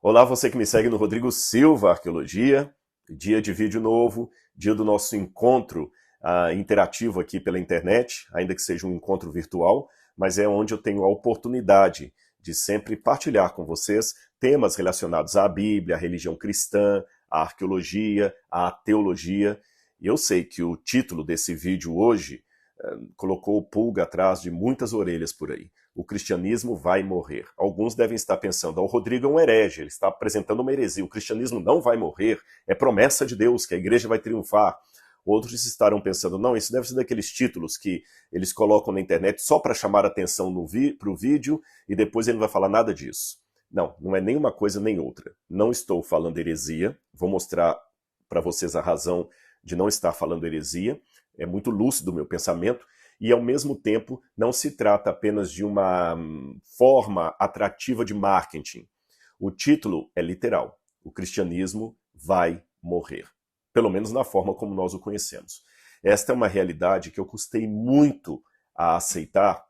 Olá, você que me segue no Rodrigo Silva Arqueologia, dia de vídeo novo, dia do nosso encontro interativo aqui pela internet, ainda que seja um encontro virtual, mas é onde eu tenho a oportunidade de sempre partilhar com vocês temas relacionados à Bíblia, à religião cristã, à arqueologia, à teologia. E eu sei que o título desse vídeo hoje colocou pulga atrás de muitas orelhas por aí. O cristianismo vai morrer. Alguns devem estar pensando, o Rodrigo é um herege, ele está apresentando uma heresia, o cristianismo não vai morrer, é promessa de Deus que a igreja vai triunfar. Outros estarão pensando, não, isso deve ser daqueles títulos que eles colocam na internet só para chamar atenção para o vídeo e depois ele não vai falar nada disso. Não, não é nem uma coisa nem outra. Não estou falando heresia, vou mostrar para vocês a razão de não estar falando heresia, é muito lúcido o meu pensamento, e ao mesmo tempo não se trata apenas de uma forma atrativa de marketing. O título é literal, o cristianismo vai morrer, pelo menos na forma como nós o conhecemos. Esta é uma realidade que eu custei muito a aceitar,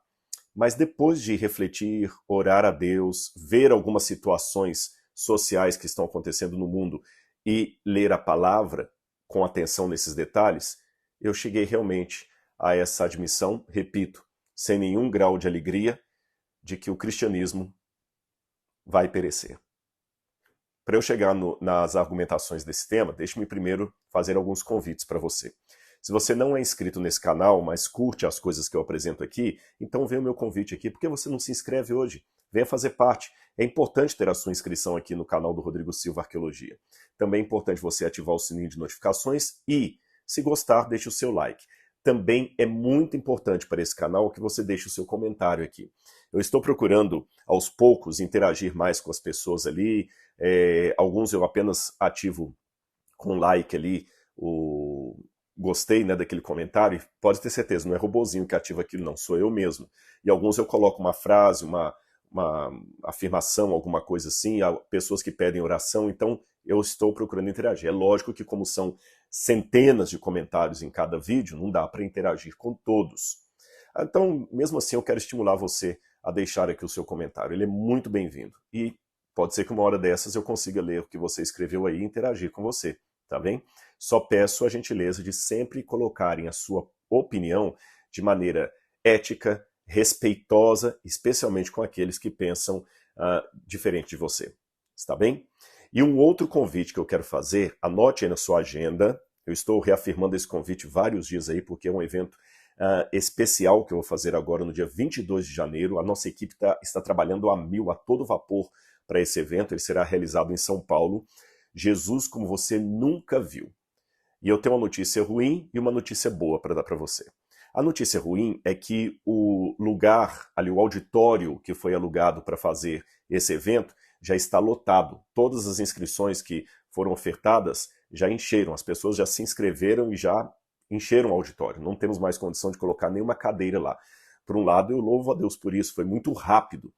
mas depois de refletir, orar a Deus, ver algumas situações sociais que estão acontecendo no mundo e ler a palavra com atenção nesses detalhes, eu cheguei realmente a essa admissão, repito, sem nenhum grau de alegria, de que o cristianismo vai perecer. Para eu chegar nas argumentações desse tema, deixe-me primeiro fazer alguns convites para você. Se você não é inscrito nesse canal, mas curte as coisas que eu apresento aqui, então vem o meu convite aqui. Por que você não se inscreve hoje? Venha fazer parte. É importante ter a sua inscrição aqui no canal do Rodrigo Silva Arqueologia. Também é importante você ativar o sininho de notificações e, se gostar, deixe o seu like. Também é muito importante para esse canal que você deixe o seu comentário aqui. Eu estou procurando, aos poucos, interagir mais com as pessoas ali. Alguns eu apenas ativo com like ali, o gostei, né, daquele comentário. Pode ter certeza, não é robozinho que ativa aquilo, não, sou eu mesmo. E alguns eu coloco uma frase, uma afirmação, alguma coisa assim, há pessoas que pedem oração, então eu estou procurando interagir. É lógico que como são centenas de comentários em cada vídeo, não dá para interagir com todos. Então, mesmo assim, eu quero estimular você a deixar aqui o seu comentário. Ele é muito bem-vindo. E pode ser que uma hora dessas eu consiga ler o que você escreveu aí e interagir com você, tá bem? Só peço a gentileza de sempre colocarem a sua opinião de maneira ética, respeitosa, especialmente com aqueles que pensam diferente de você. Está bem? E um outro convite que eu quero fazer, anote aí na sua agenda, eu estou reafirmando esse convite vários dias aí, porque é um evento especial que eu vou fazer agora no dia 22 de janeiro. A nossa equipe está trabalhando a mil, a todo vapor para esse evento. Ele será realizado em São Paulo. Jesus como você nunca viu. E eu tenho uma notícia ruim e uma notícia boa para dar para você. A notícia ruim é que o lugar, ali o auditório que foi alugado para fazer esse evento, já está lotado. Todas as inscrições que foram ofertadas já encheram, as pessoas já se inscreveram e já encheram o auditório. Não temos mais condição de colocar nenhuma cadeira lá. Por um lado, eu louvo a Deus por isso, foi muito rápido.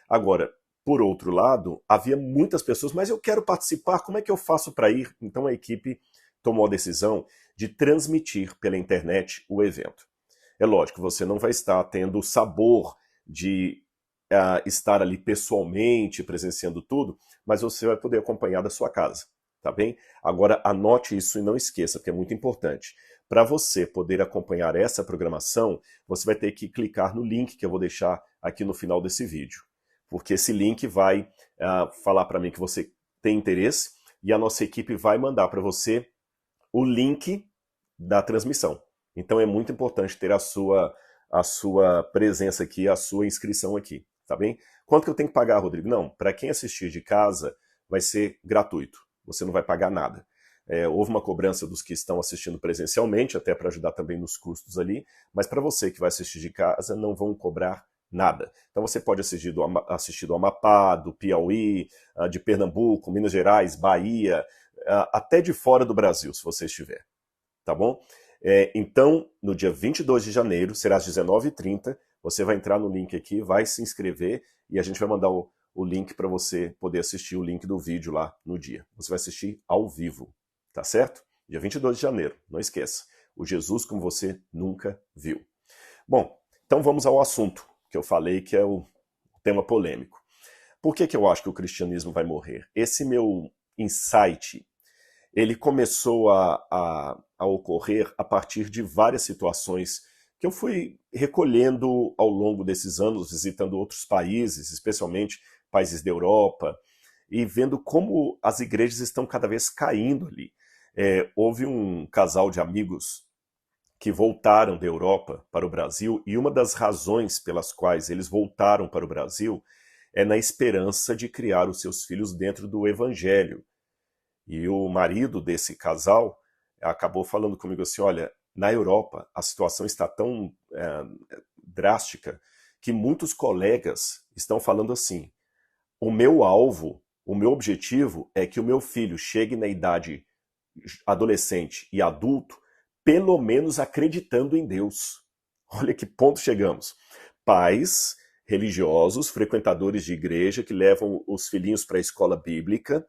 Agora, por outro lado, havia muitas pessoas, mas eu quero participar, como é que eu faço para ir? Então a equipe tomou a decisão de transmitir pela internet o evento. É lógico, você não vai estar tendo o sabor de estar ali pessoalmente, presenciando tudo, mas você vai poder acompanhar da sua casa, tá bem? Agora anote isso e não esqueça, porque é muito importante. Para você poder acompanhar essa programação, você vai ter que clicar no link que eu vou deixar aqui no final desse vídeo, porque esse link vai falar para mim que você tem interesse e a nossa equipe vai mandar para você o link da transmissão. Então é muito importante ter a sua presença aqui, a sua inscrição aqui, tá bem? Quanto que eu tenho que pagar, Rodrigo? Não, para quem assistir de casa vai ser gratuito, você não vai pagar nada. Houve uma cobrança dos que estão assistindo presencialmente, até para ajudar também nos custos ali, mas para você que vai assistir de casa não vão cobrar nada. Então você pode assistir do Amapá, do Piauí, de Pernambuco, Minas Gerais, Bahia, até de fora do Brasil, se você estiver, tá bom? Então, no dia 22 de janeiro, será às 19h30, você vai entrar no link aqui, vai se inscrever e a gente vai mandar o link para você poder assistir o link do vídeo lá no dia. Você vai assistir ao vivo, tá certo? Dia 22 de janeiro, não esqueça. O Jesus como você nunca viu. Bom, então vamos ao assunto que eu falei que é o tema polêmico. Por que eu acho que o cristianismo vai morrer? Esse meu insight, ele começou a ocorrer a partir de várias situações que eu fui recolhendo ao longo desses anos, visitando outros países, especialmente países da Europa, e vendo como as igrejas estão cada vez caindo ali. Houve um casal de amigos que voltaram da Europa para o Brasil, e uma das razões pelas quais eles voltaram para o Brasil é na esperança de criar os seus filhos dentro do Evangelho. E o marido desse casal acabou falando comigo assim, olha, na Europa a situação está tão drástica que muitos colegas estão falando assim, o meu alvo, o meu objetivo é que o meu filho chegue na idade adolescente e adulto, pelo menos acreditando em Deus. Olha que ponto chegamos. Pais religiosos, frequentadores de igreja, que levam os filhinhos para a escola bíblica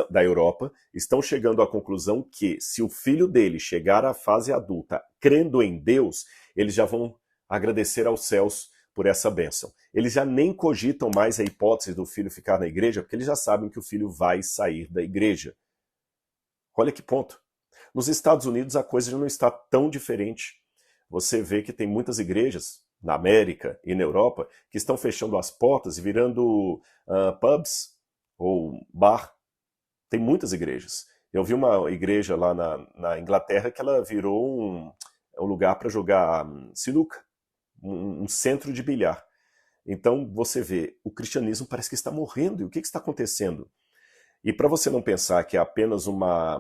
da Europa, estão chegando à conclusão que se o filho dele chegar à fase adulta crendo em Deus, eles já vão agradecer aos céus por essa bênção. Eles já nem cogitam mais a hipótese do filho ficar na igreja, porque eles já sabem que o filho vai sair da igreja. Olha que ponto. Nos Estados Unidos a coisa já não está tão diferente. Você vê que tem muitas igrejas, na América e na Europa, que estão fechando as portas e virando pubs ou bar. Tem muitas igrejas. Eu vi uma igreja lá na Inglaterra que ela virou um lugar para jogar sinuca, um centro de bilhar. Então você vê, o cristianismo parece que está morrendo. E o que está acontecendo? E para você não pensar que é apenas uma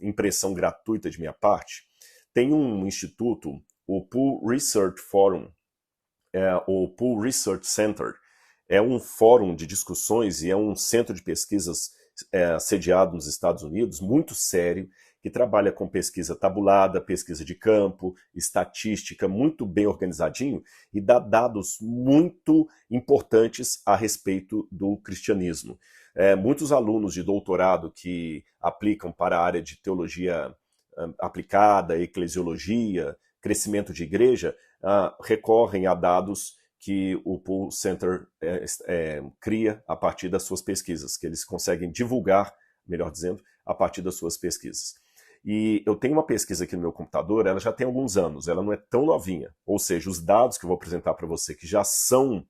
impressão gratuita de minha parte, tem um instituto, o Pew Research Forum, o Pew Research Center, é um fórum de discussões e é um centro de pesquisas sediado nos Estados Unidos, muito sério, que trabalha com pesquisa tabulada, pesquisa de campo, estatística, muito bem organizadinho, e dá dados muito importantes a respeito do cristianismo. Muitos alunos de doutorado que aplicam para a área de teologia aplicada, eclesiologia, crescimento de igreja, recorrem a dados que o Pew Center cria a partir das suas pesquisas, que eles conseguem divulgar, melhor dizendo, a partir das suas pesquisas. E eu tenho uma pesquisa aqui no meu computador, ela já tem alguns anos, ela não é tão novinha, ou seja, os dados que eu vou apresentar para você, que já são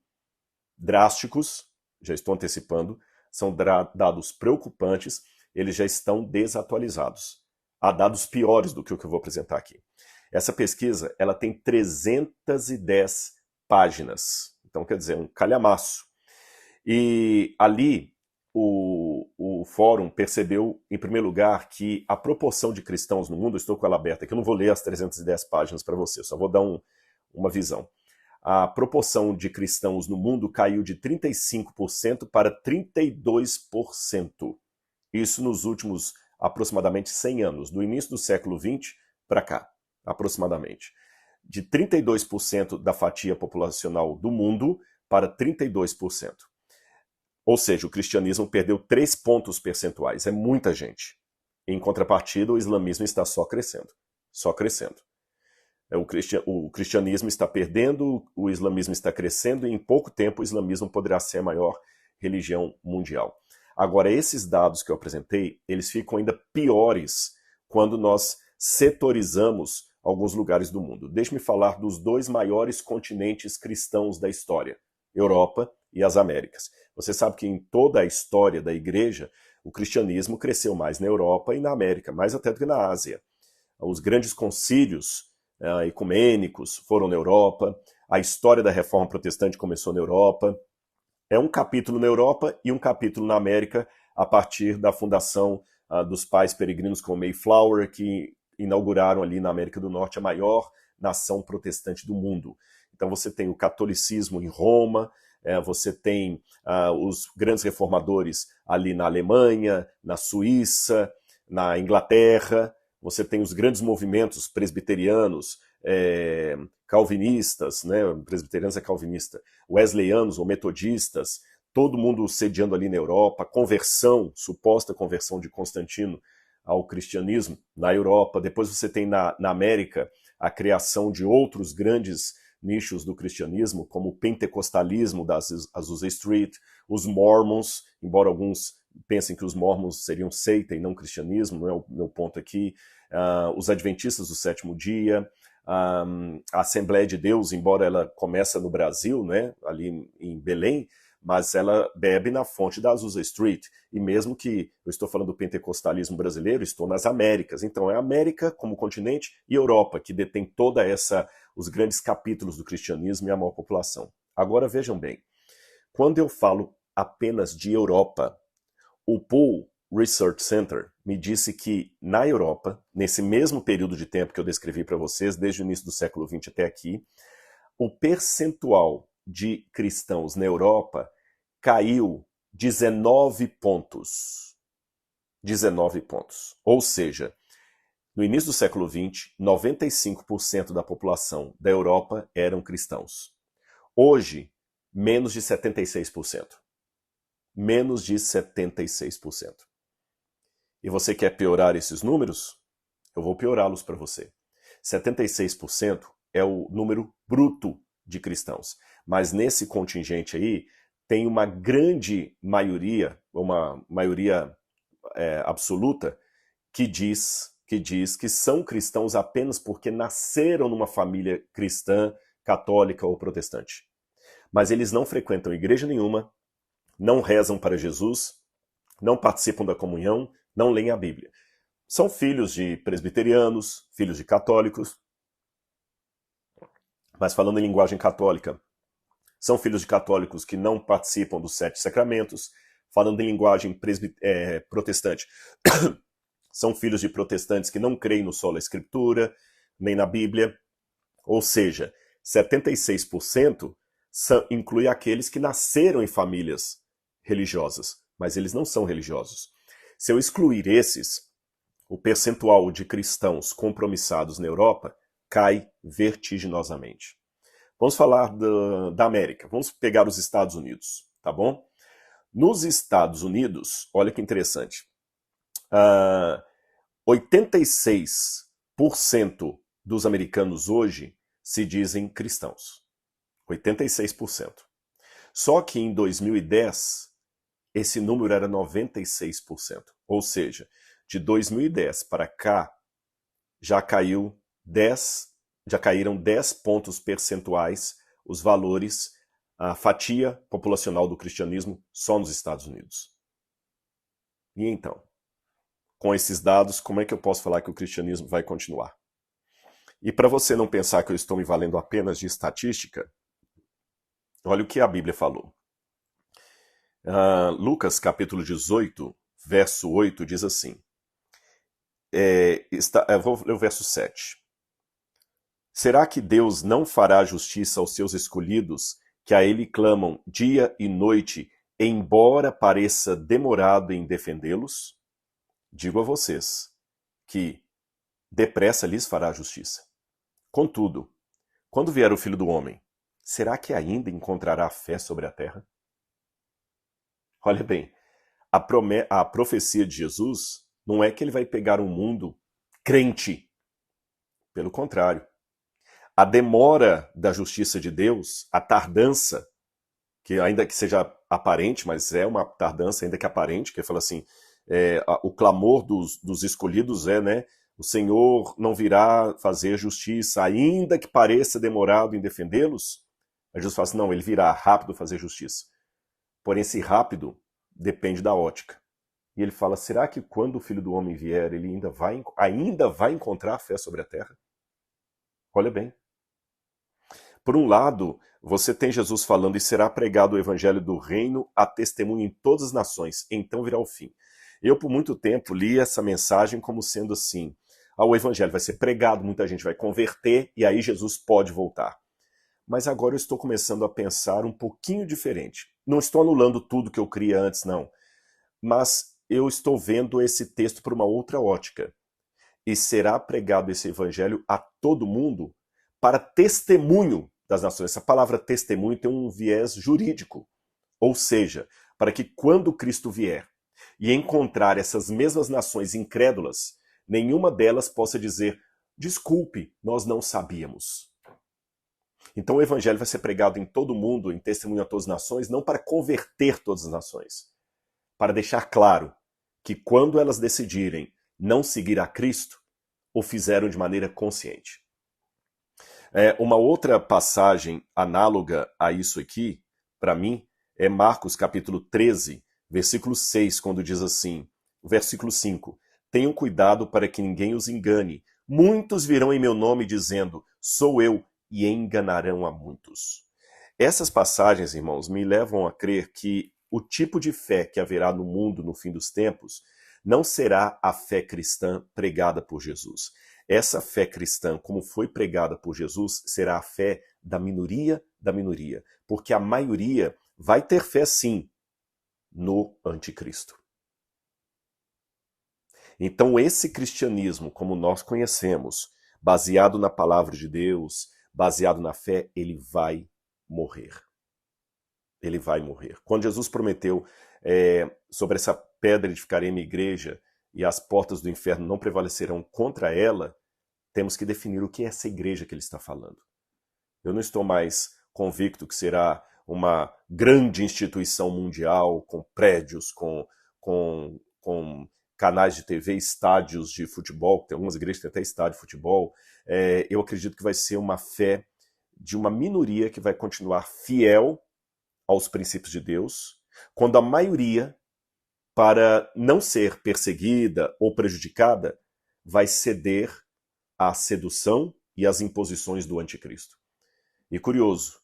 drásticos, já estou antecipando, são dados preocupantes, eles já estão desatualizados. Há dados piores do que o que eu vou apresentar aqui. Essa pesquisa, ela tem 310 páginas, então quer dizer, um calhamaço. E ali o fórum percebeu, em primeiro lugar, que a proporção de cristãos no mundo, estou com ela aberta aqui, eu não vou ler as 310 páginas para você, só vou dar uma visão. A proporção de cristãos no mundo caiu de 35% para 32%. Isso nos últimos aproximadamente 100 anos, do início do século XX para cá, aproximadamente. De 32% da fatia populacional do mundo para 32%. Ou seja, o cristianismo perdeu 3 pontos percentuais. É muita gente. Em contrapartida, o islamismo está só crescendo. Só crescendo. O cristianismo está perdendo, o islamismo está crescendo, e em pouco tempo o islamismo poderá ser a maior religião mundial. Agora, esses dados que eu apresentei, eles ficam ainda piores quando nós setorizamos alguns lugares do mundo. Deixe-me falar dos 2 maiores continentes cristãos da história, Europa e as Américas. Você sabe que em toda a história da igreja, o cristianismo cresceu mais na Europa e na América, mais até do que na Ásia. Os grandes concílios ecumênicos foram na Europa, a história da Reforma Protestante começou na Europa. É um capítulo na Europa e um capítulo na América, a partir da fundação dos pais peregrinos como Mayflower, que inauguraram ali na América do Norte a maior nação protestante do mundo. Então você tem o catolicismo em Roma, você tem os grandes reformadores ali na Alemanha, na Suíça, na Inglaterra, você tem os grandes movimentos presbiterianos, calvinistas, né? Presbiterianos é calvinista, wesleyanos ou metodistas, todo mundo sediando ali na Europa, conversão, suposta conversão de Constantino ao cristianismo na Europa. Depois você tem na América a criação de outros grandes nichos do cristianismo, como o pentecostalismo da Azusa Street, Os Mormons, embora alguns pensem que os Mormons seriam seita e não cristianismo, não é o meu ponto aqui. Os Adventistas do Sétimo Dia, a Assembleia de Deus, embora ela começa no Brasil, né, ali em Belém, mas ela bebe na fonte da Azusa Street. E mesmo que eu estou falando do pentecostalismo brasileiro, estou nas Américas. Então é a América como continente e Europa, que detém toda os grandes capítulos do cristianismo e a maior população. Agora vejam bem, quando eu falo apenas de Europa, o Pew Research Center me disse que na Europa, nesse mesmo período de tempo que eu descrevi para vocês, desde o início do século XX até aqui, o percentual de cristãos na Europa caiu 19 pontos. 19 pontos. Ou seja, no início do século XX, 95% da população da Europa eram cristãos. Hoje, menos de 76%. Menos de 76%. E você quer piorar esses números? Eu vou piorá-los para você. 76% é o número bruto de cristãos. Mas nesse contingente aí, tem uma grande maioria, uma maioria absoluta, que diz que são cristãos apenas porque nasceram numa família cristã, católica ou protestante. Mas eles não frequentam igreja nenhuma, não rezam para Jesus, não participam da comunhão, não leem a Bíblia. São filhos de presbiterianos, filhos de católicos, mas falando em linguagem católica, são filhos de católicos que não participam dos 7 sacramentos, falando em linguagem protestante. São filhos de protestantes que não creem no sola escritura, nem na Bíblia. Ou seja, 76% inclui aqueles que nasceram em famílias religiosas, mas eles não são religiosos. Se eu excluir esses, o percentual de cristãos compromissados na Europa cai vertiginosamente. Vamos falar da América. Vamos pegar os Estados Unidos, tá bom? Nos Estados Unidos, olha que interessante, 86% dos americanos hoje se dizem cristãos. 86%. Só que em 2010, esse número era 96%. Ou seja, de 2010 para cá, já caíram 10 pontos percentuais os valores, a fatia populacional do cristianismo só nos Estados Unidos. E então, com esses dados, como é que eu posso falar que o cristianismo vai continuar? E para você não pensar que eu estou me valendo apenas de estatística, olha o que a Bíblia falou. Lucas capítulo 18, verso 8 diz assim, eu vou ler o verso 7. Será que Deus não fará justiça aos seus escolhidos, que a ele clamam dia e noite, embora pareça demorado em defendê-los? Digo a vocês que depressa lhes fará justiça. Contudo, quando vier o Filho do Homem, será que ainda encontrará fé sobre a terra? Olha bem, a profecia de Jesus não é que ele vai pegar um mundo crente. Pelo contrário. A demora da justiça de Deus, a tardança, que ainda que seja aparente, mas é uma tardança ainda que aparente, que ele fala assim, o clamor dos escolhidos né? O Senhor não virá fazer justiça, ainda que pareça demorado em defendê-los. Aí Jesus fala assim, não, ele virá rápido fazer justiça. Porém, esse rápido depende da ótica. E ele fala, será que quando o Filho do Homem vier, ele ainda vai encontrar fé sobre a terra? Olha bem. Por um lado, você tem Jesus falando, e será pregado o evangelho do reino a testemunho em todas as nações, então virá o fim. Eu, por muito tempo, li essa mensagem como sendo assim, o evangelho vai ser pregado, muita gente vai converter, e aí Jesus pode voltar. Mas agora eu estou começando a pensar um pouquinho diferente. Não estou anulando tudo que eu cria antes, não. Mas eu estou vendo esse texto por uma outra ótica. E será pregado esse evangelho a todo mundo para testemunho das nações. Essa palavra testemunho tem um viés jurídico. Ou seja, para que quando Cristo vier e encontrar essas mesmas nações incrédulas, nenhuma delas possa dizer, desculpe, nós não sabíamos. Então o evangelho vai ser pregado em todo o mundo, em testemunho a todas as nações, não para converter todas as nações, para deixar claro que quando elas decidirem não seguir a Cristo, o fizeram de maneira consciente. Uma outra passagem análoga a isso aqui, para mim, é Marcos capítulo 13, versículo 6, quando diz assim, versículo 5, tenham cuidado para que ninguém os engane. Muitos virão em meu nome dizendo, sou eu, e enganarão a muitos. Essas passagens, irmãos, me levam a crer que o tipo de fé que haverá no mundo no fim dos tempos não será a fé cristã pregada por Jesus. Essa fé cristã, como foi pregada por Jesus, será a fé da minoria, porque a maioria vai ter fé sim no anticristo. Então esse cristianismo, como nós conhecemos, baseado na palavra de Deus, baseado na fé, ele vai morrer. Ele vai morrer. Quando Jesus prometeu sobre essa pedra edificarei minha igreja e as portas do inferno não prevalecerão contra ela, temos que definir o que é essa igreja que ele está falando. Eu não estou mais convicto que será uma grande instituição mundial, com prédios, com canais de TV, estádios de futebol, tem algumas igrejas que têm até estádio de futebol. Eu acredito que vai ser uma fé de uma minoria que vai continuar fiel aos princípios de Deus, quando a maioria, para não ser perseguida ou prejudicada, vai ceder à sedução e às imposições do anticristo. E curioso,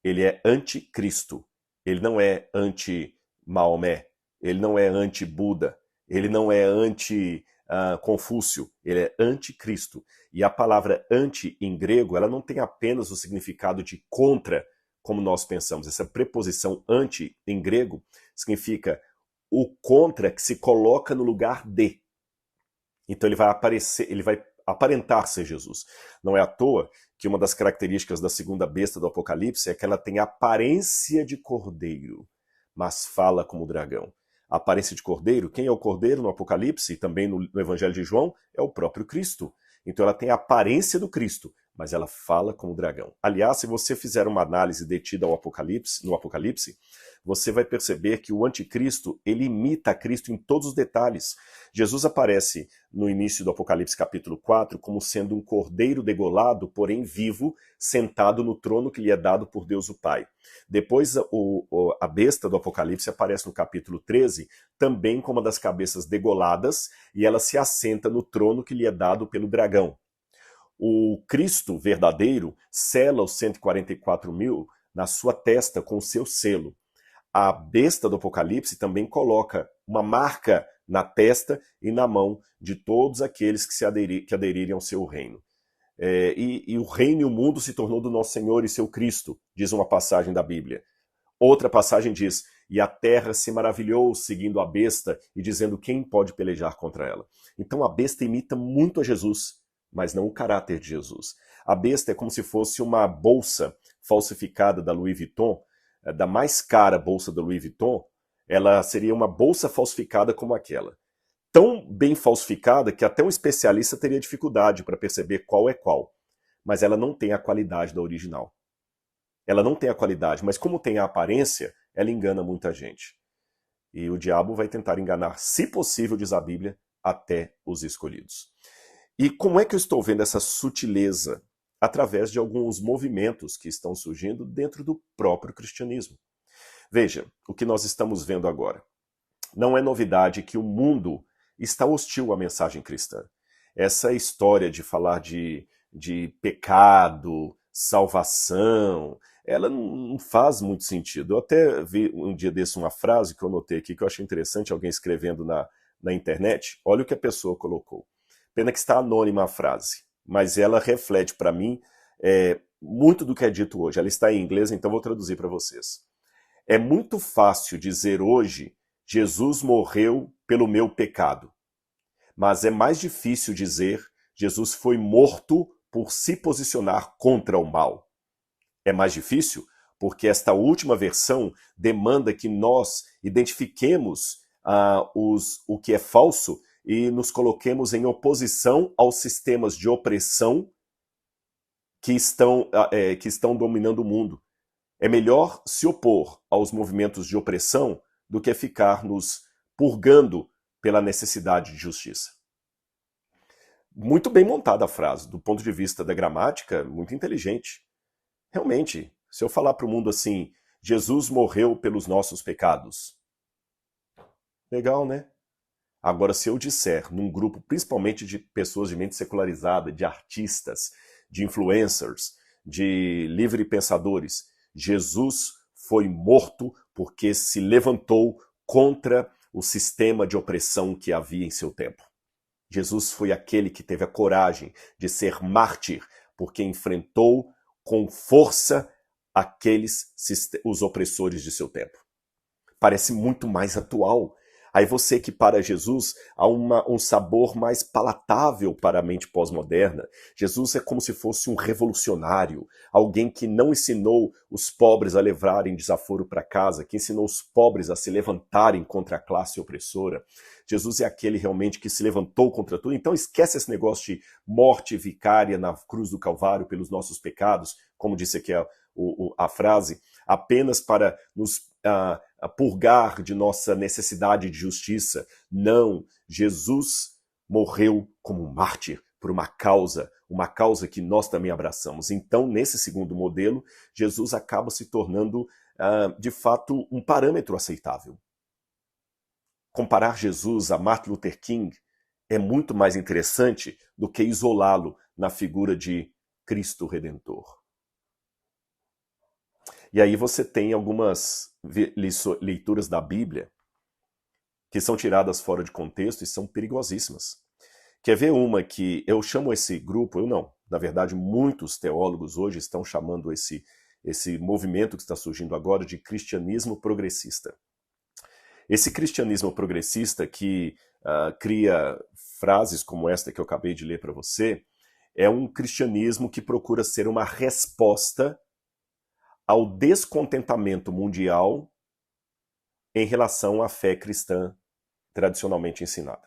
ele é anticristo, ele não é anti-Maomé, ele não é anti-Buda, ele não é anti-Confúcio, ele é anticristo. E a palavra anti em grego, ela não tem apenas o significado de contra, como nós pensamos. Essa preposição anti em grego significa o contra que se coloca no lugar de. Então ele vai aparecer, ele vai aparentar ser Jesus. Não é à toa que uma das características da segunda besta do Apocalipse é que ela tem aparência de cordeiro, mas fala como dragão. A aparência de cordeiro, quem é o cordeiro no Apocalipse e também no Evangelho de João? É o próprio Cristo. Então ela tem a aparência do Cristo, mas ela fala como dragão. Aliás, se você fizer uma análise detida no Apocalipse, você vai perceber que o anticristo, ele imita a Cristo em todos os detalhes. Jesus aparece no início do Apocalipse capítulo 4 como sendo um cordeiro degolado, porém vivo, sentado no trono que lhe é dado por Deus o Pai. Depois a besta do Apocalipse aparece no capítulo 13, também com uma das cabeças degoladas, e ela se assenta no trono que lhe é dado pelo dragão. O Cristo verdadeiro sela os 144 mil na sua testa com o seu selo. A besta do Apocalipse também coloca uma marca na testa e na mão de todos aqueles que aderirem ao seu reino. E o reino e o mundo se tornou do nosso Senhor e seu Cristo, diz uma passagem da Bíblia. Outra passagem diz, e a terra se maravilhou seguindo a besta e dizendo quem pode pelejar contra ela. Então a besta imita muito a Jesus, mas não o caráter de Jesus. A besta é como se fosse uma bolsa falsificada da Louis Vuitton, da mais cara bolsa da Louis Vuitton, ela seria uma bolsa falsificada como aquela. Tão bem falsificada que até um especialista teria dificuldade para perceber qual é qual. Mas ela não tem a qualidade da original. Ela não tem a qualidade, mas como tem a aparência, ela engana muita gente. E o diabo vai tentar enganar, se possível, diz a Bíblia, até os escolhidos. E como é que eu estou vendo essa sutileza? Através de alguns movimentos que estão surgindo dentro do próprio cristianismo. Veja, o que nós estamos vendo agora. Não é novidade que o mundo está hostil à mensagem cristã. Essa história de falar de pecado, salvação, ela não faz muito sentido. Eu até vi um dia desse uma frase que eu notei aqui, que eu achei interessante, alguém escrevendo na internet. Olha o que a pessoa colocou. Pena que está anônima a frase, mas ela reflete para mim muito do que é dito hoje. Ela está em inglês, então vou traduzir para vocês. É muito fácil dizer hoje, Jesus morreu pelo meu pecado. Mas é mais difícil dizer, Jesus foi morto por se posicionar contra o mal. É mais difícil porque esta última versão demanda que nós identifiquemos o que é falso e nos coloquemos em oposição aos sistemas de opressão que estão dominando o mundo. É melhor se opor aos movimentos de opressão do que ficar nos purgando pela necessidade de justiça. Muito bem montada a frase, do ponto de vista da gramática, muito inteligente. Realmente, se eu falar para o mundo assim, Jesus morreu pelos nossos pecados. Legal, né? Agora, se eu disser num grupo principalmente de pessoas de mente secularizada, de artistas, de influencers, de livre pensadores, Jesus foi morto porque se levantou contra o sistema de opressão que havia em seu tempo. Jesus foi aquele que teve a coragem de ser mártir porque enfrentou com força os opressores de seu tempo. Parece muito mais atual. Aí você equipara Jesus a um sabor mais palatável para a mente pós-moderna. Jesus é como se fosse um revolucionário, alguém que não ensinou os pobres a levarem desaforo para casa, que ensinou os pobres a se levantarem contra a classe opressora. Jesus é aquele realmente que se levantou contra tudo. Então esquece esse negócio de morte vicária na cruz do Calvário pelos nossos pecados, como disse aqui a frase, apenas para nos a purgar de nossa necessidade de justiça. Não, Jesus morreu como um mártir por uma causa que nós também abraçamos. Então, nesse segundo modelo, Jesus acaba se tornando, de fato, um parâmetro aceitável. Comparar Jesus a Martin Luther King é muito mais interessante do que isolá-lo na figura de Cristo Redentor. E aí você tem algumas leituras da Bíblia que são tiradas fora de contexto e são perigosíssimas. Quer ver uma que eu chamo esse grupo, eu não, na verdade muitos teólogos hoje estão chamando esse movimento que está surgindo agora de cristianismo progressista. Esse cristianismo progressista que cria frases como esta que eu acabei de ler para você, é um cristianismo que procura ser uma resposta ao descontentamento mundial em relação à fé cristã tradicionalmente ensinada.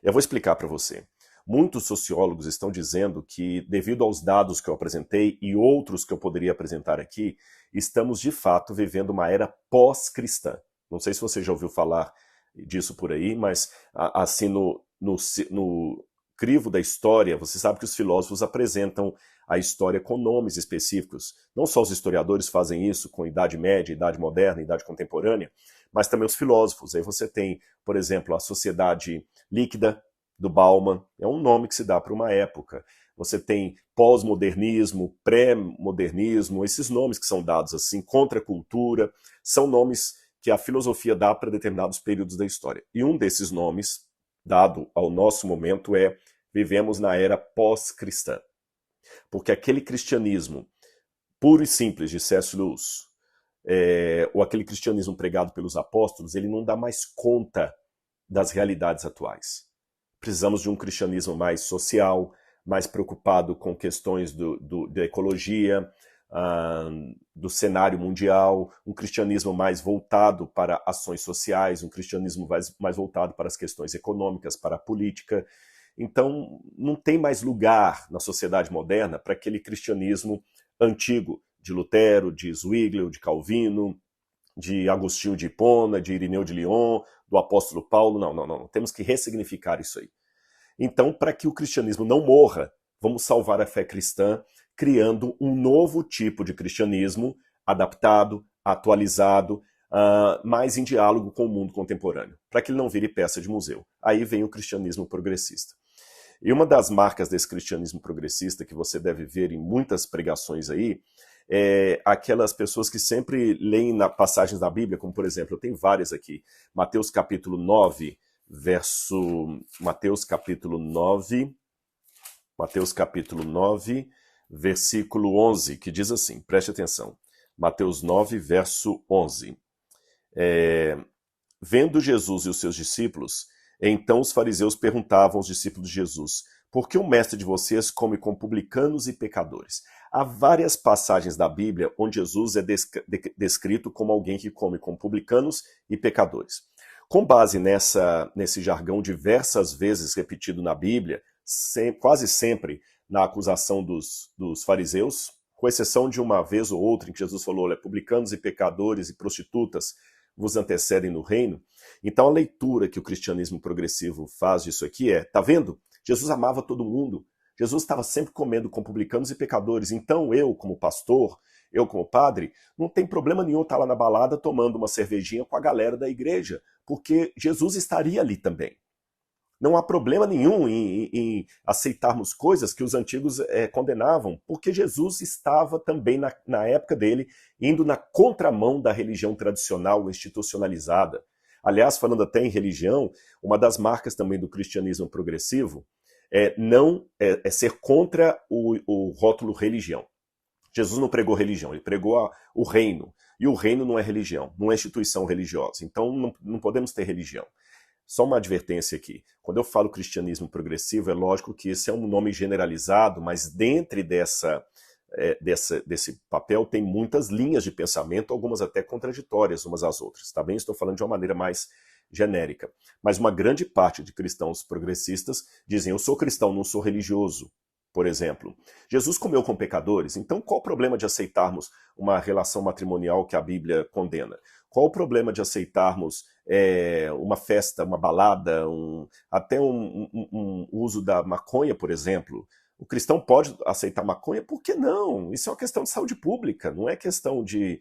Eu vou explicar para você. Muitos sociólogos estão dizendo que, devido aos dados que eu apresentei e outros que eu poderia apresentar aqui, estamos de fato vivendo uma era pós-cristã. Não sei se você já ouviu falar disso por aí, mas assim no crivo da história, você sabe que os filósofos apresentam a história com nomes específicos. Não só os historiadores fazem isso com Idade Média, Idade Moderna, Idade Contemporânea, mas também os filósofos. Aí você tem, por exemplo, a Sociedade Líquida, do Bauman, é um nome que se dá para uma época. Você tem pós-modernismo, pré-modernismo, esses nomes que são dados assim, contracultura, são nomes que a filosofia dá para determinados períodos da história. E um desses nomes, dado ao nosso momento, é vivemos na era pós-cristã. Porque aquele cristianismo puro e simples de C.S. Lewis, ou aquele cristianismo pregado pelos apóstolos, ele não dá mais conta das realidades atuais. Precisamos de um cristianismo mais social, mais preocupado com questões da ecologia, do cenário mundial, um cristianismo mais voltado para ações sociais, um cristianismo mais voltado para as questões econômicas, para a política. Então, não tem mais lugar na sociedade moderna para aquele cristianismo antigo, de Lutero, de Zwinglio, de Calvino, de Agostinho de Hipona, de Irineu de Lyon, do apóstolo Paulo. Não. Temos que ressignificar isso aí. Então, para que o cristianismo não morra, vamos salvar a fé cristã, criando um novo tipo de cristianismo adaptado, atualizado, mais em diálogo com o mundo contemporâneo, para que ele não vire peça de museu. Aí vem o cristianismo progressista. E uma das marcas desse cristianismo progressista que você deve ver em muitas pregações aí, é aquelas pessoas que sempre leem passagens da Bíblia, como por exemplo, eu tenho várias aqui, Mateus capítulo 9, versículo 11, que diz assim, preste atenção, Mateus 9, verso 11. Vendo Jesus e os seus discípulos, então os fariseus perguntavam aos discípulos de Jesus, por que o mestre de vocês come com publicanos e pecadores? Há várias passagens da Bíblia onde Jesus é descrito como alguém que come com publicanos e pecadores. Com base nesse jargão diversas vezes repetido na Bíblia, quase sempre na acusação dos fariseus, com exceção de uma vez ou outra em que Jesus falou, olha, publicanos e pecadores e prostitutas vos antecedem no reino. Então a leitura que o cristianismo progressivo faz disso aqui é, tá vendo? Jesus amava todo mundo. Jesus estava sempre comendo com publicanos e pecadores. Então eu, como pastor, eu como padre, não tem problema nenhum estar lá na balada tomando uma cervejinha com a galera da igreja, porque Jesus estaria ali também. Não há problema nenhum em aceitarmos coisas que os antigos condenavam, porque Jesus estava também, na época dele, indo na contramão da religião tradicional, institucionalizada. Aliás, falando até em religião, uma das marcas também do cristianismo progressivo é ser contra o rótulo religião. Jesus não pregou religião, ele pregou o reino. E o reino não é religião, não é instituição religiosa. Então não podemos ter religião. Só uma advertência aqui. Quando eu falo cristianismo progressivo, é lógico que esse é um nome generalizado, mas dentro desse papel tem muitas linhas de pensamento, algumas até contraditórias umas às outras, tá bem? Estou falando de uma maneira mais genérica. Mas uma grande parte de cristãos progressistas dizem, eu sou cristão, não sou religioso. Por exemplo, Jesus comeu com pecadores, então qual o problema de aceitarmos uma relação matrimonial que a Bíblia condena? Qual o problema de aceitarmos uma festa, uma balada, até um uso da maconha, por exemplo? O cristão pode aceitar maconha? Por que não? Isso é uma questão de saúde pública, não é questão de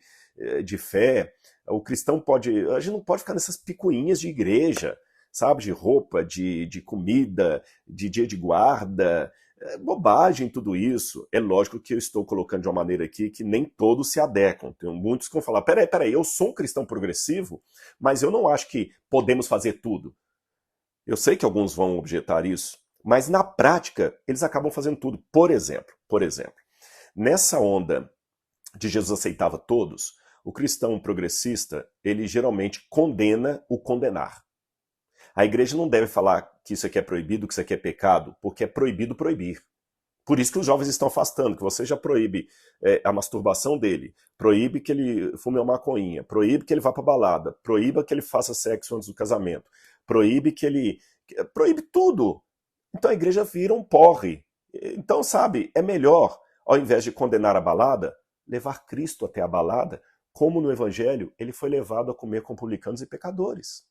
fé. O cristão pode... A gente não pode ficar nessas picuinhas de igreja, sabe? De roupa, de comida, de dia de guarda... bobagem tudo isso. É lógico que eu estou colocando de uma maneira aqui que nem todos se adequam. Tem muitos que vão falar, peraí, eu sou um cristão progressivo, mas eu não acho que podemos fazer tudo. Eu sei que alguns vão objetar isso, mas na prática eles acabam fazendo tudo. Por exemplo, nessa onda de Jesus aceitava todos, o cristão progressista, ele geralmente condena o condenar. A igreja não deve falar que isso aqui é proibido, que isso aqui é pecado, porque é proibido proibir. Por isso que os jovens estão afastando, que você já proíbe a masturbação dele, proíbe que ele fume uma maconhinha, proíbe que ele vá para balada, proíba que ele faça sexo antes do casamento, proíbe tudo. Então a igreja vira um porre. Então, sabe, é melhor, ao invés de condenar a balada, levar Cristo até a balada, como no Evangelho ele foi levado a comer com publicanos e pecadores.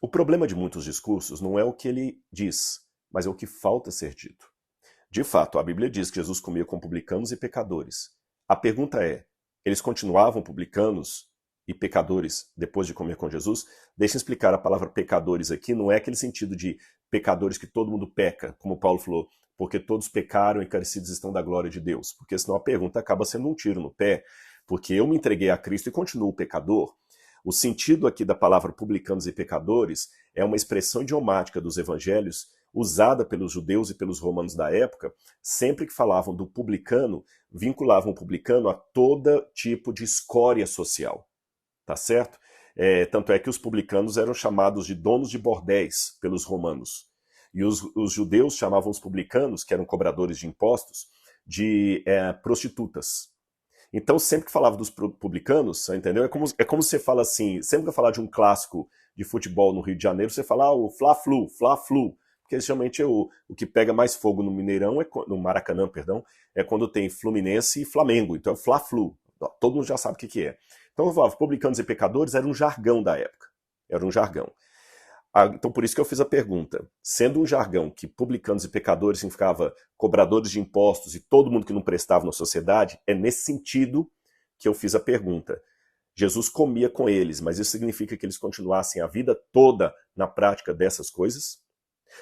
O problema de muitos discursos não é o que ele diz, mas é o que falta ser dito. De fato, a Bíblia diz que Jesus comia com publicanos e pecadores. A pergunta é, eles continuavam publicanos e pecadores depois de comer com Jesus? Deixa eu explicar, a palavra pecadores aqui não é aquele sentido de pecadores que todo mundo peca, como Paulo falou, porque todos pecaram e carecidos estão da glória de Deus. Porque senão a pergunta acaba sendo um tiro no pé, porque eu me entreguei a Cristo e continuo pecador. O sentido aqui da palavra publicanos e pecadores é uma expressão idiomática dos evangelhos usada pelos judeus e pelos romanos da época, sempre que falavam do publicano, vinculavam o publicano a todo tipo de escória social, tá certo? Tanto é que os publicanos eram chamados de donos de bordéis pelos romanos. E os judeus chamavam os publicanos, que eram cobradores de impostos, de prostitutas. Então, sempre que falava dos publicanos, entendeu? É como você fala assim, sempre que eu falar de um clássico de futebol no Rio de Janeiro, você fala o Fla-Flu, porque geralmente o que pega mais fogo no Mineirão, no Maracanã, perdão, é quando tem Fluminense e Flamengo, então é Fla-Flu, todo mundo já sabe o que é. Então eu falava, publicanos e pecadores era um jargão da época, era um jargão. Então por isso que eu fiz a pergunta, sendo um jargão que publicanos e pecadores significava cobradores de impostos e todo mundo que não prestava na sociedade, é nesse sentido que eu fiz a pergunta. Jesus comia com eles, mas isso significa que eles continuassem a vida toda na prática dessas coisas?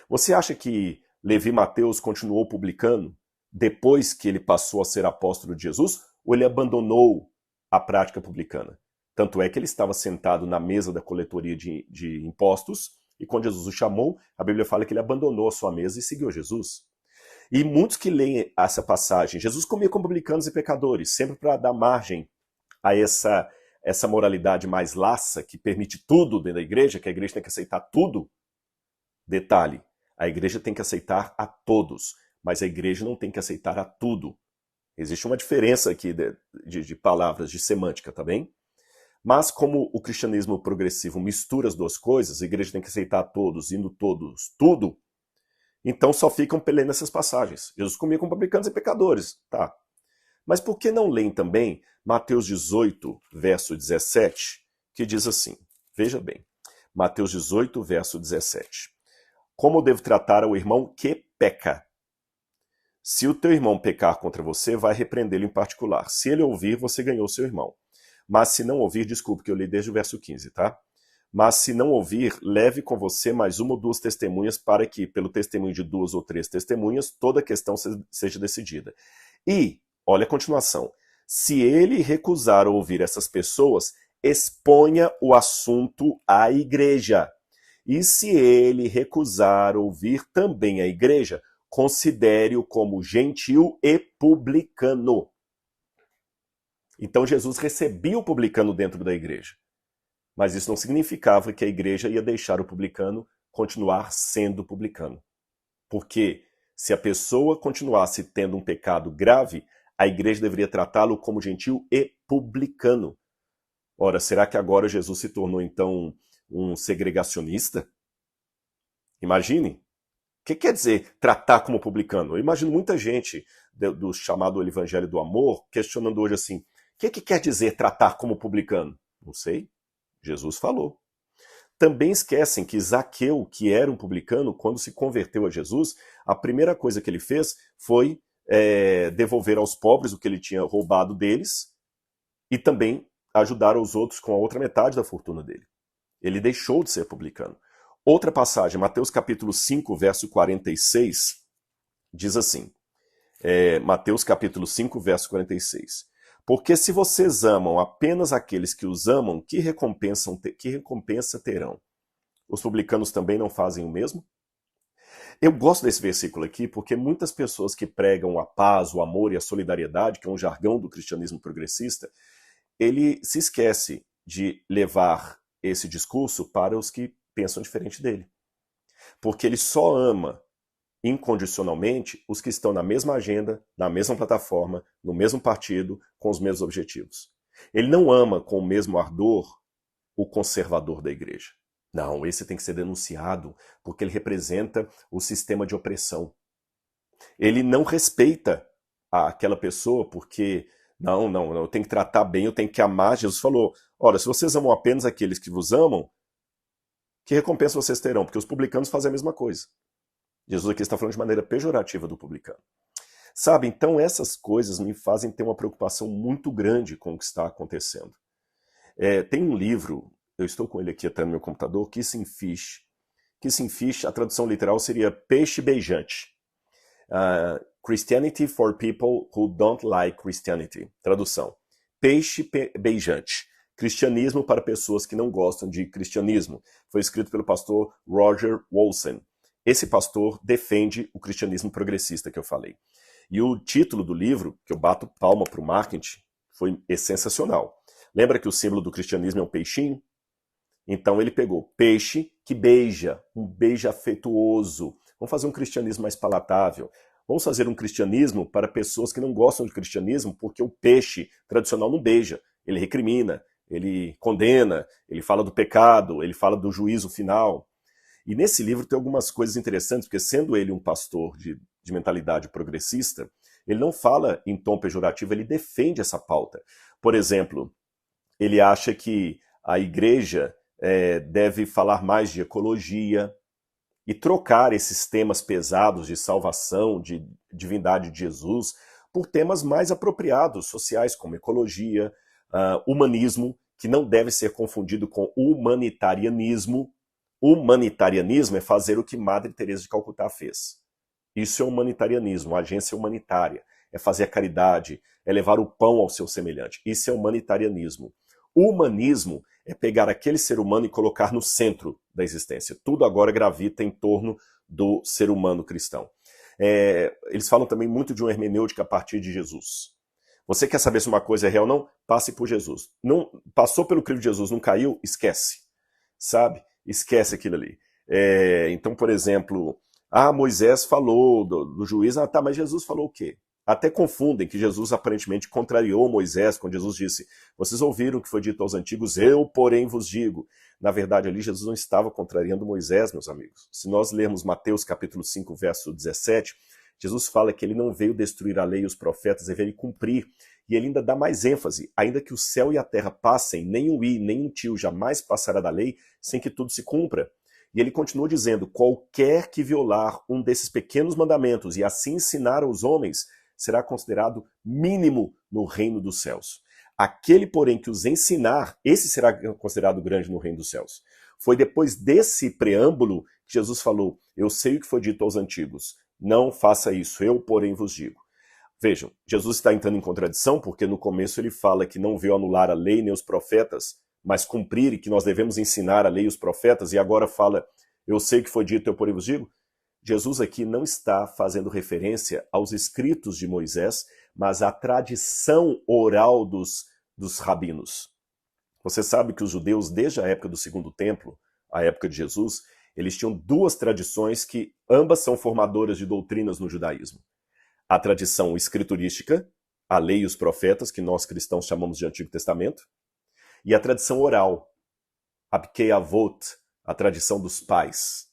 Você acha que Levi Mateus continuou publicano depois que ele passou a ser apóstolo de Jesus, ou ele abandonou a prática publicana? Tanto é que ele estava sentado na mesa da coletoria de impostos, e quando Jesus o chamou, a Bíblia fala que ele abandonou a sua mesa e seguiu Jesus. E muitos que leem essa passagem, Jesus comia com publicanos e pecadores, sempre para dar margem a essa moralidade mais laça, que permite tudo dentro da igreja, que a igreja tem que aceitar tudo. Detalhe, a igreja tem que aceitar a todos, mas a igreja não tem que aceitar a tudo. Existe uma diferença aqui de palavras, de semântica, tá bem? Mas como o cristianismo progressivo mistura as duas coisas, a igreja tem que aceitar a todos, indo todos, tudo, Então só ficam lendo essas passagens. Jesus comia com publicanos e pecadores. Tá. Mas por que não leem também Mateus 18, verso 17, que diz assim, veja bem, Mateus 18, verso 17. Como eu devo tratar o irmão que peca? Se o teu irmão pecar contra você, vai repreendê-lo em particular. Se ele ouvir, você ganhou seu irmão. Mas se não ouvir, desculpe que eu li desde o verso 15, tá? Mas se não ouvir, leve com você mais uma ou duas testemunhas para que, pelo testemunho de duas ou três testemunhas, toda a questão seja decidida. E, olha a continuação, se ele recusar ouvir essas pessoas, exponha o assunto à igreja. E se ele recusar ouvir também a igreja, considere-o como gentil e publicano. Então Jesus recebia o publicano dentro da igreja. Mas isso não significava que a igreja ia deixar o publicano continuar sendo publicano. Porque se a pessoa continuasse tendo um pecado grave, a igreja deveria tratá-lo como gentil e publicano. Ora, será que agora Jesus se tornou então um segregacionista? Imagine. O que quer dizer tratar como publicano? Eu imagino muita gente do chamado Evangelho do Amor questionando hoje assim, o que quer dizer tratar como publicano? Não sei. Jesus falou. Também esquecem que Zaqueu, que era um publicano, quando se converteu a Jesus, a primeira coisa que ele fez foi devolver aos pobres o que ele tinha roubado deles e também ajudar os outros com a outra metade da fortuna dele. Ele deixou de ser publicano. Outra passagem, Mateus capítulo 5, verso 46, diz assim, Mateus capítulo 5, verso 46. Porque se vocês amam apenas aqueles que os amam, que recompensa terão? Os publicanos também não fazem o mesmo? Eu gosto desse versículo aqui porque muitas pessoas que pregam a paz, o amor e a solidariedade, que é um jargão do cristianismo progressista, ele se esquece de levar esse discurso para os que pensam diferente dele. Porque ele só ama incondicionalmente os que estão na mesma agenda, na mesma plataforma, no mesmo partido, com os mesmos objetivos. Ele não ama com o mesmo ardor o conservador da igreja. Não, esse tem que ser denunciado, porque ele representa o sistema de opressão. Ele não respeita aquela pessoa porque, não, eu tenho que tratar bem, eu tenho que amar. Jesus falou, olha, se vocês amam apenas aqueles que vos amam, que recompensa vocês terão? Porque os publicanos fazem a mesma coisa. Jesus aqui está falando de maneira pejorativa do publicano. Sabe, então essas coisas me fazem ter uma preocupação muito grande com o que está acontecendo. Tem um livro, eu estou com ele aqui até no meu computador, Kissing Fish. Kissing Fish, a tradução literal seria peixe beijante. Christianity for people who don't like Christianity. Tradução. Peixe beijante. Cristianismo para pessoas que não gostam de cristianismo. Foi escrito pelo pastor Roger Wolfson. Esse pastor defende o cristianismo progressista que eu falei. E o título do livro, que eu bato palma para o marketing, é sensacional. Lembra que o símbolo do cristianismo é um peixinho? Então ele pegou peixe que beija, um beijo afetuoso. Vamos fazer um cristianismo mais palatável. Vamos fazer um cristianismo para pessoas que não gostam de cristianismo, porque o peixe tradicional não beija. Ele recrimina, ele condena, ele fala do pecado, ele fala do juízo final. E nesse livro tem algumas coisas interessantes, porque sendo ele um pastor de mentalidade progressista, ele não fala em tom pejorativo, ele defende essa pauta. Por exemplo, ele acha que a igreja deve falar mais de ecologia e trocar esses temas pesados de salvação, de divindade de Jesus, por temas mais apropriados, sociais, como ecologia, humanismo, que não deve ser confundido com humanitarianismo. Humanitarianismo é fazer o que Madre Teresa de Calcutá fez. Isso é humanitarianismo, a agência humanitária. É fazer a caridade, é levar o pão ao seu semelhante. Isso é humanitarianismo. Humanismo é pegar aquele ser humano e colocar no centro da existência. Tudo agora gravita em torno do ser humano cristão. Eles falam também muito de uma hermenêutica a partir de Jesus. Você quer saber se uma coisa é real ou não? Passe por Jesus. Não, passou pelo crivo de Jesus, não caiu? Esquece. Sabe? Esquece aquilo ali. Então, por exemplo, Moisés falou do juiz, tá, mas Jesus falou o quê? Até confundem que Jesus aparentemente contrariou Moisés quando Jesus disse, vocês ouviram o que foi dito aos antigos, eu, porém, vos digo. Na verdade, ali Jesus não estava contrariando Moisés, meus amigos. Se nós lermos Mateus capítulo 5, verso 17, Jesus fala que ele não veio destruir a lei e os profetas, ele veio cumprir. E ele ainda dá mais ênfase, ainda que o céu e a terra passem, nem um i, nem um tio jamais passará da lei, sem que tudo se cumpra. E ele continua dizendo, qualquer que violar um desses pequenos mandamentos e assim ensinar aos homens, será considerado mínimo no reino dos céus. Aquele, porém, que os ensinar, esse será considerado grande no reino dos céus. Foi depois desse preâmbulo que Jesus falou, eu sei o que foi dito aos antigos, não faça isso, eu, porém, vos digo. Vejam, Jesus está entrando em contradição, porque no começo ele fala que não veio anular a lei nem os profetas, mas cumprir e que nós devemos ensinar a lei e os profetas, e agora fala, eu sei o que foi dito, eu, porém, vos digo. Jesus aqui não está fazendo referência aos escritos de Moisés, mas à tradição oral dos rabinos. Você sabe que os judeus, desde a época do Segundo Templo, a época de Jesus, eles tinham duas tradições que ambas são formadoras de doutrinas no judaísmo. A tradição escriturística, a lei e os profetas, que nós cristãos chamamos de Antigo Testamento, e a tradição oral, a Pirkei Avot, a tradição dos pais,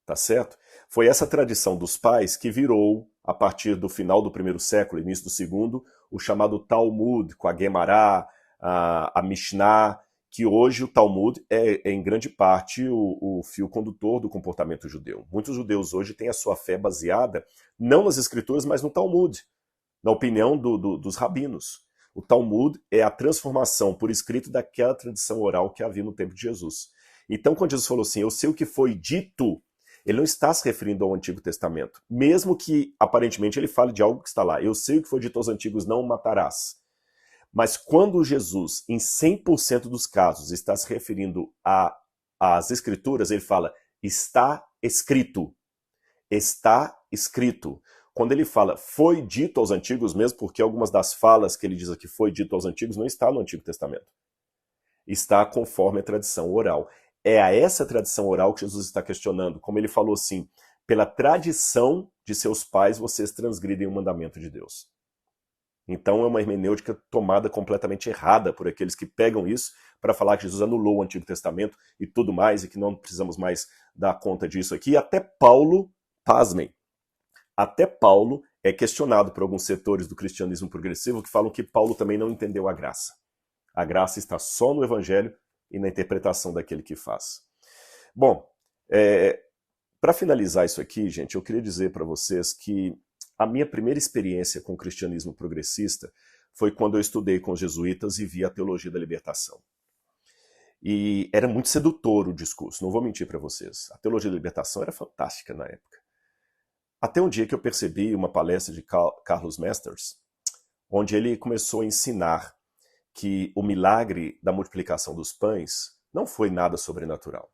tá certo? Foi essa tradição dos pais que virou, a partir do final do primeiro século, início do segundo, o chamado Talmud, com a Guemará, a Mishnah, que hoje o Talmud é em grande parte o fio condutor do comportamento judeu. Muitos judeus hoje têm a sua fé baseada não nas escrituras, mas no Talmud, na opinião dos rabinos. O Talmud é a transformação por escrito daquela tradição oral que havia no tempo de Jesus. Então, quando Jesus falou assim, eu sei o que foi dito, ele não está se referindo ao Antigo Testamento. Mesmo que, aparentemente, ele fale de algo que está lá. Eu sei o que foi dito aos antigos, não matarás. Mas quando Jesus, em 100% dos casos, está se referindo às Escrituras, ele fala, está escrito. Está escrito. Quando ele fala, foi dito aos antigos, mesmo porque algumas das falas que ele diz aqui foi dito aos antigos, não está no Antigo Testamento. Está conforme a tradição oral. É a essa tradição oral que Jesus está questionando. Como ele falou assim, pela tradição de seus pais, vocês transgridem o mandamento de Deus. Então é uma hermenêutica tomada completamente errada por aqueles que pegam isso para falar que Jesus anulou o Antigo Testamento e tudo mais, e que não precisamos mais dar conta disso aqui. Até Paulo, pasmem, até Paulo é questionado por alguns setores do cristianismo progressivo que falam que Paulo também não entendeu a graça. A graça está só no Evangelho e na interpretação daquele que faz. Bom, para finalizar isso aqui, gente, eu queria dizer para vocês que a minha primeira experiência com o cristianismo progressista foi quando eu estudei com os jesuítas e vi a teologia da libertação. E era muito sedutor o discurso, não vou mentir para vocês. A teologia da libertação era fantástica na época. Até um dia que eu percebi uma palestra de Carlos Masters, onde ele começou a ensinar que o milagre da multiplicação dos pães não foi nada sobrenatural.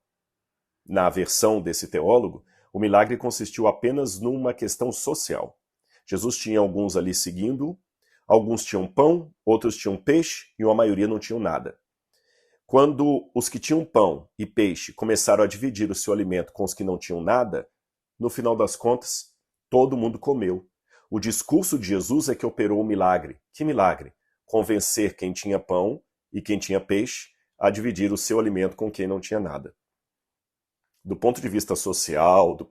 Na versão desse teólogo, o milagre consistiu apenas numa questão social. Jesus tinha alguns ali seguindo, alguns tinham pão, outros tinham peixe e a maioria não tinham nada. Quando os que tinham pão e peixe começaram a dividir o seu alimento com os que não tinham nada, no final das contas, todo mundo comeu. O discurso de Jesus é que operou o milagre. Que milagre? Convencer quem tinha pão e quem tinha peixe a dividir o seu alimento com quem não tinha nada. Do ponto de vista social, do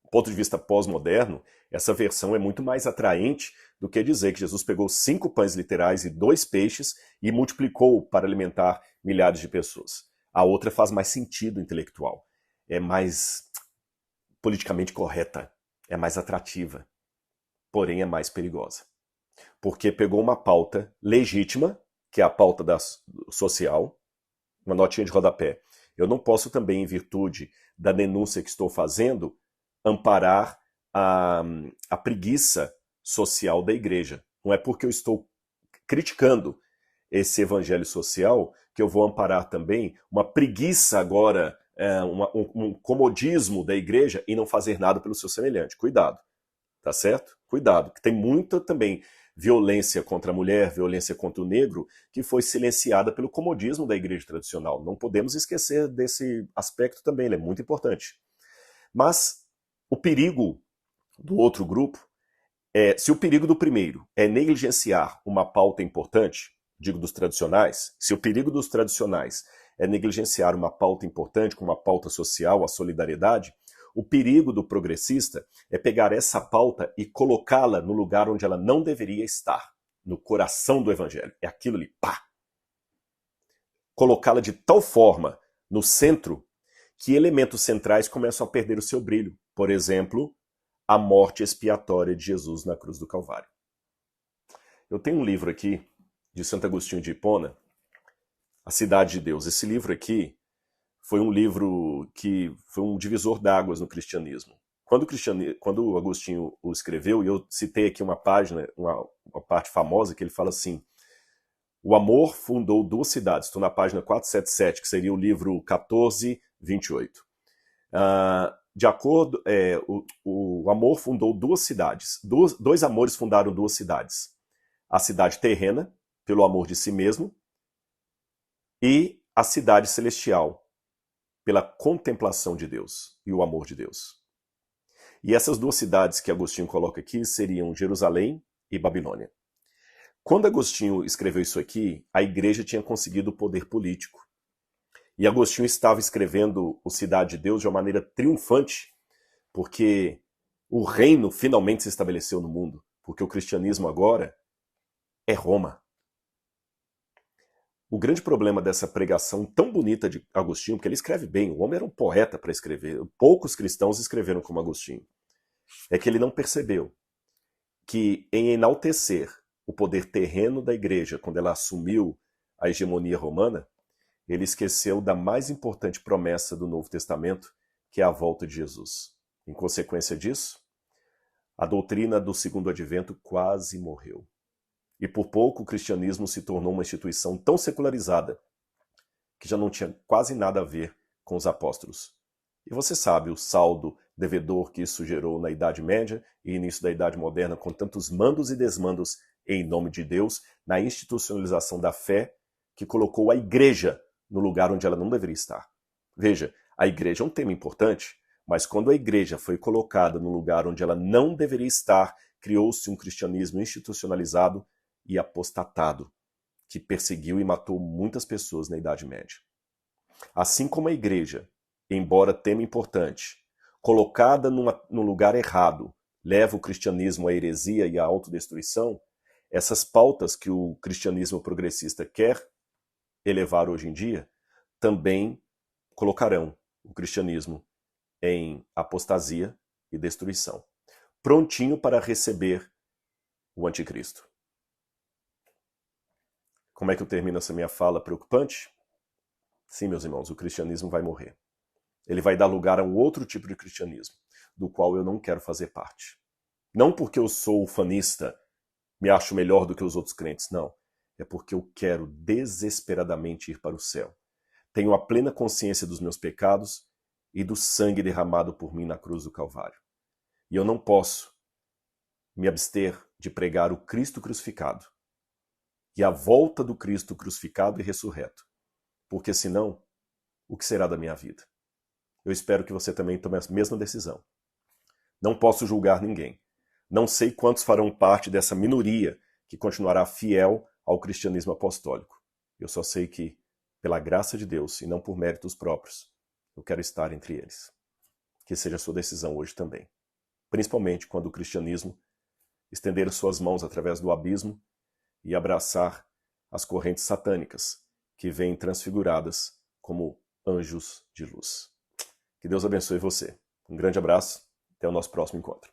ponto de vista pós-moderno, essa versão é muito mais atraente do que dizer que Jesus pegou 5 pães literais e 2 peixes e multiplicou para alimentar milhares de pessoas. A outra faz mais sentido intelectual, é mais politicamente correta, é mais atrativa, porém é mais perigosa. Porque pegou uma pauta legítima, que é a pauta social, uma notinha de rodapé. Eu não posso também, em virtude da denúncia que estou fazendo, amparar a preguiça social da igreja. Não é porque eu estou criticando esse evangelho social que eu vou amparar também uma preguiça agora, um comodismo da igreja em não fazer nada pelo seu semelhante. Cuidado, tá certo? Cuidado, que tem muita também violência contra a mulher, violência contra o negro, que foi silenciada pelo comodismo da igreja tradicional. Não podemos esquecer desse aspecto também, ele é muito importante. Mas o perigo do outro grupo se o perigo do primeiro é negligenciar uma pauta importante, digo dos tradicionais, se o perigo dos tradicionais é negligenciar uma pauta importante, como a pauta social, a solidariedade. O perigo do progressista é pegar essa pauta e colocá-la no lugar onde ela não deveria estar, no coração do evangelho. É aquilo ali, pá! Colocá-la de tal forma no centro que elementos centrais começam a perder o seu brilho. Por exemplo, a morte expiatória de Jesus na cruz do Calvário. Eu tenho um livro aqui de Santo Agostinho de Hipona, A Cidade de Deus. Esse livro aqui foi um livro que foi um divisor d'águas no cristianismo. Quando o Agostinho o escreveu, e eu citei aqui uma página, uma parte famosa, que ele fala assim: o amor fundou duas cidades. Estou na página 477, que seria o livro 1428. De acordo, o amor fundou duas cidades. Dois amores fundaram duas cidades. A cidade terrena, pelo amor de si mesmo, e a cidade celestial, pela contemplação de Deus e o amor de Deus. E essas duas cidades que Agostinho coloca aqui seriam Jerusalém e Babilônia. Quando Agostinho escreveu isso aqui, a igreja tinha conseguido o poder político. E Agostinho estava escrevendo o Cidade de Deus de uma maneira triunfante, porque o reino finalmente se estabeleceu no mundo, porque o cristianismo agora é Roma. O grande problema dessa pregação tão bonita de Agostinho, porque ele escreve bem, o homem era um poeta para escrever, poucos cristãos escreveram como Agostinho, é que ele não percebeu que em enaltecer o poder terreno da igreja, quando ela assumiu a hegemonia romana, ele esqueceu da mais importante promessa do Novo Testamento, que é a volta de Jesus. Em consequência disso, a doutrina do segundo advento quase morreu. E por pouco o cristianismo se tornou uma instituição tão secularizada que já não tinha quase nada a ver com os apóstolos. E você sabe o saldo devedor que isso gerou na Idade Média e início da Idade Moderna, com tantos mandos e desmandos em nome de Deus, na institucionalização da fé, que colocou a igreja no lugar onde ela não deveria estar. Veja, a igreja é um tema importante, mas quando a igreja foi colocada no lugar onde ela não deveria estar, criou-se um cristianismo institucionalizado e apostatado, que perseguiu e matou muitas pessoas na Idade Média. Assim como a igreja, embora tema importante, colocada no lugar errado, leva o cristianismo à heresia e à autodestruição, essas pautas que o cristianismo progressista quer elevar hoje em dia, também colocarão o cristianismo em apostasia e destruição, prontinho para receber o anticristo. Como é que eu termino essa minha fala preocupante? Sim, meus irmãos, o cristianismo vai morrer. Ele vai dar lugar a um outro tipo de cristianismo, do qual eu não quero fazer parte. Não porque eu sou ufanista, me acho melhor do que os outros crentes, não. É porque eu quero desesperadamente ir para o céu. Tenho a plena consciência dos meus pecados e do sangue derramado por mim na cruz do Calvário. E eu não posso me abster de pregar o Cristo crucificado e a volta do Cristo crucificado e ressurreto. Porque senão, o que será da minha vida? Eu espero que você também tome a mesma decisão. Não posso julgar ninguém. Não sei quantos farão parte dessa minoria que continuará fiel ao cristianismo apostólico. Eu só sei que, pela graça de Deus e não por méritos próprios, eu quero estar entre eles. Que seja a sua decisão hoje também. Principalmente quando o cristianismo estender suas mãos através do abismo e abraçar as correntes satânicas que vêm transfiguradas como anjos de luz. Que Deus abençoe você. Um grande abraço. Até o nosso próximo encontro.